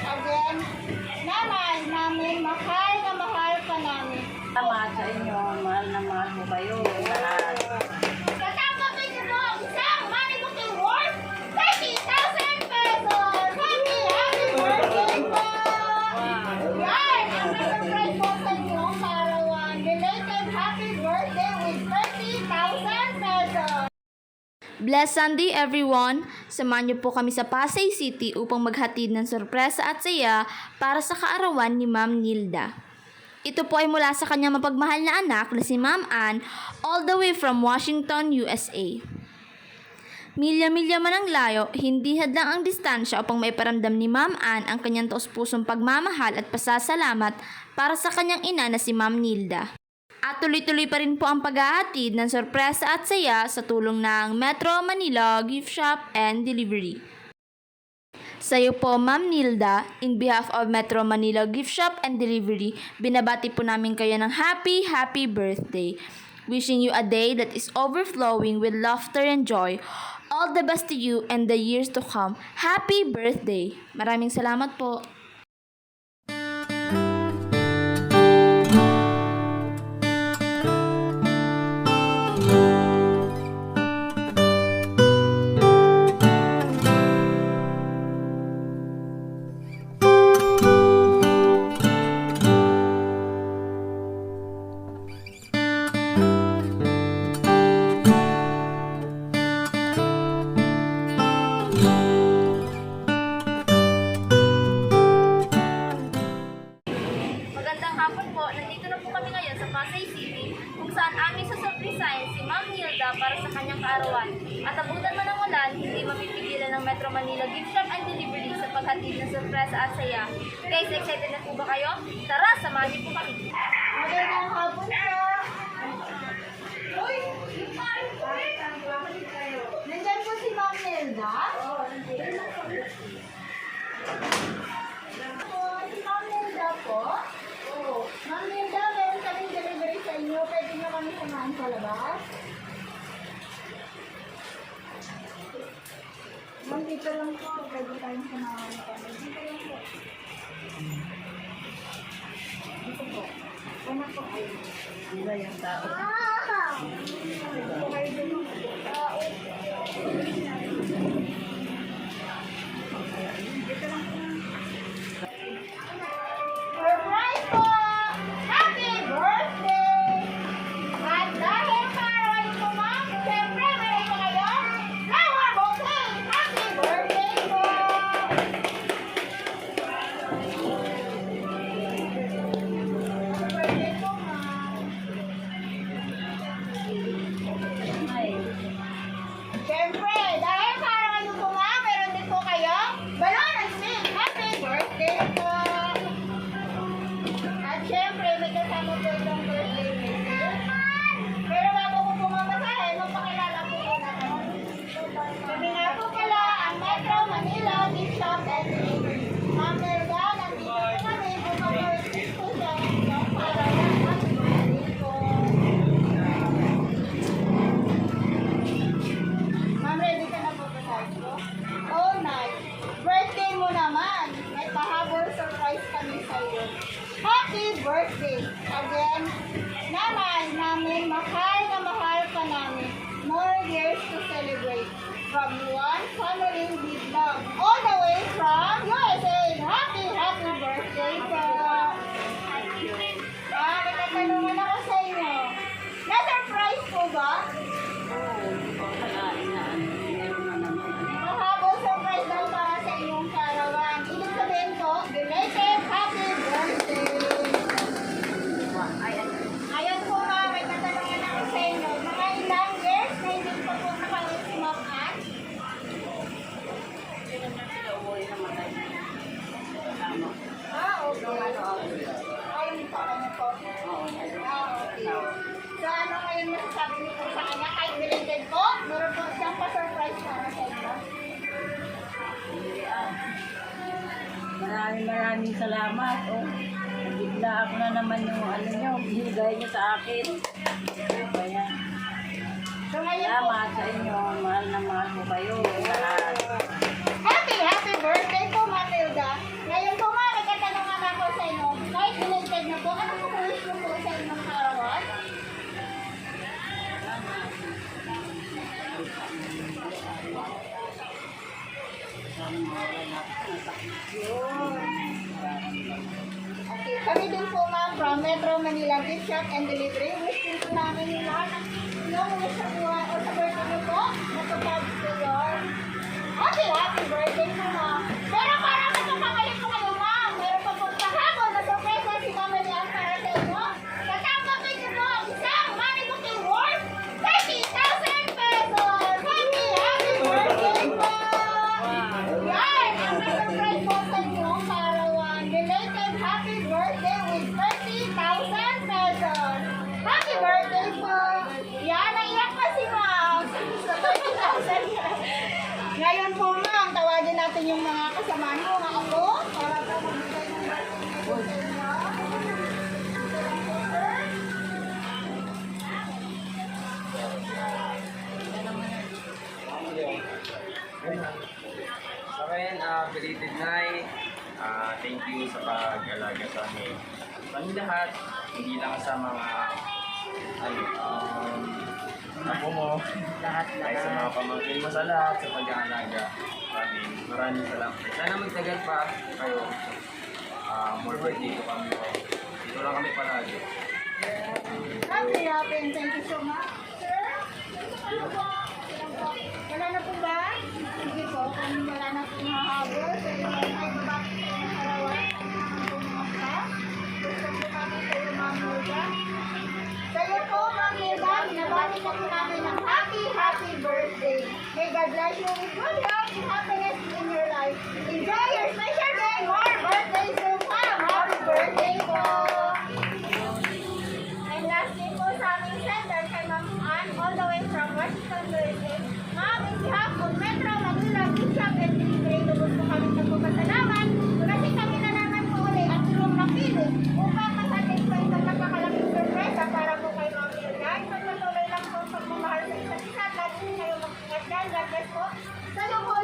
Again, nanay namin, mahal na mahal ka namin. Salamat sa inyo. Mahal na mahal ko kayo. Lahat. Tatanggapin niyo po ang isang money booking worth 30,000 pesos! Happy birthday po! Yan! Ang surprise po sa inyo, Karawan. Belated happy birthday with 30,000 pesos! Blessed Sunday everyone! Samahan niyo po kami sa Pasay City upang maghatid ng sorpresa at saya para sa kaarawan ni Ma'am Nilda. Ito po ay mula sa kanyang mapagmahal na anak na si Ma'am Ann all the way from Washington, USA. Milya-milya man ang layo, hindi hadlang ang distansya upang maiparamdam ni Ma'am Ann ang kanyang taus-pusong pagmamahal at pasasalamat para sa kanyang ina na si Ma'am Nilda. At tuloy-tuloy pa rin po ang paghahatid ng sorpresa at saya sa tulong ng Metro Manila Gift Shop and Delivery. Sa iyo po, Ma'am Nilda, in behalf of Metro Manila Gift Shop and Delivery, binabati po namin kayo ng happy birthday. Wishing you a day that is overflowing with laughter and joy. All the best to you and the years to come. Happy birthday! Maraming salamat po. Magandang hapon po. Nandito na po kami ngayon sa Pasay City kung saan aming sasurprisahin si Ma'am Nilda para sa kanyang kaarawan. At abutan man ng ulan, hindi mapipigilan ng Metro Manila Gift Shop and Delivery sa paghatid ng sorpresa at saya. Guys, excited na po ba kayo? Tara, samahan niyo po kami. Magandang hapon po! Nandyan po si Ma'am Nilda? Si Ma'am Nilda po? Ma'am Nilda, meron kaming delivery sa inyo. Pwede nyo kami samahan sa labas? Ma'am, dito lang po. Pwede tayong samahan kami. Dito lang po. Dito po. Una po kayo. Sila yung tao. Dito kayo dun. Dito lang po. Surprise po! Happy birthday! At dahil kaarawan ko, ma'am, siyempre meron ko kayo flower bouquet! Happy birthday po! Happy birthday po, ma'am. Siyempre, dahil kaarawan ko po, ma'am, meron din po kayo balon at sing. Happy birthday po! At syempre, may kasama po itong birthday message. Pero bago po pumamasahe, magpakilala po muna kami. Kami nga po pala ang Metro Manila Gift Shop and Delivery. Ma'am Nilda, nandito po kami kung mag-birthday po siya ng para ng happy birthday po. Ma'am, ready ka na po ba tayo? Oh, nice. Birthday mo naman. May pahabol surprise kami sa'yo. Happy birthday! Again, nanay namin, mahal na mahal ka namin. More years to celebrate. From one family with love. All the way from USA. Happy birthday po! May katanungan ako sa inyo. Na-surprise po ba? Mahabol surprise daw para sa inyong karawan. Ibig sabihin po, belated happy birthday! Ayan po nga, may katanungan ako sa inyo. Mga ilang years na hindi pa po nakawin si Ma'am Ann? Okay. Ayun po, ano po? Okay. So, ano ngayon masasabi niyo po sa kanya? Kahit belated po, meron po siyang pa-surprise para sa inyo. Maraming salamat. Bigla ako na naman yung ano nyo, binigay nyo sa akin. Kaya, So, ngayon po, salamat sa inyo. Mahal na mahal ko kayo. Lahat. happy birthday po, Matilda. Ngayon po, Okay, kami din po ma'am from Metro Manila Gift Shop and Delivery. Wish din po namin yung lahat ng inyong wish sa buwan o sa birthday niyo po. Matupad po yun. Okay, happy birthday po ma'am. Pero parang nagkakamalit po kayo ma'am. Meron pa po sa hapon na surpresa si Mama Lian para sa inyo. Tatapos niyo po ang isang money booking worth 30,000 pesos. Happy birthday po! Yan! Ang may surprise po sa inyo para belated happy birthday with 30,000 pesos. Happy birthday po! Yan, naiyak pa si ma'am sa 30,000. Ngayon po ma'am, tawagin natin yung mga kasamahan mo, mga ko, para po magbigay ng birthday po sa inyo. Sa akin, belated night, thank you sa pag-alaga sa amin. Sa aming lahat, hindi lang sa mga, apo mo, kahit sa mga pamangkin mo sa lahat, sa pag-aalaga sa amin. Maraming salamat. Sana magtagal pa kayo. More birthday ko kami. Dito lang kami palagi. Happy, and thank you so much. Sir, wala na po ba? Sige po, kung wala na po mahabol, sa iyo ay babaki po ng arawan. Ang mga staff. Gusto po namin sa iyo, Ma'am Milda. Sa iyo po, Ma'am Milda, binabati na po namin ng happy birthday. May God bless you with good health and happiness in your life. Enjoy your special day. More birthdays to come. Happy birthday po! And lastly po sa aming sender kay Ma'am Ann, all the way from Washington, USA. Ma'am, in behalf of Metro Manila Gift Shop and Delivery, lubos po kami nagpapasalamat. Kasi kami na naman po ulit at tulong napili upang masatin po itong napakalaking sorpresa para po kay Ma'am Milda. Ipagpatuloy lang po ang pagmamahal sa isa't isa at lagi kayo mag-ingat. God bless po. Sa iyo po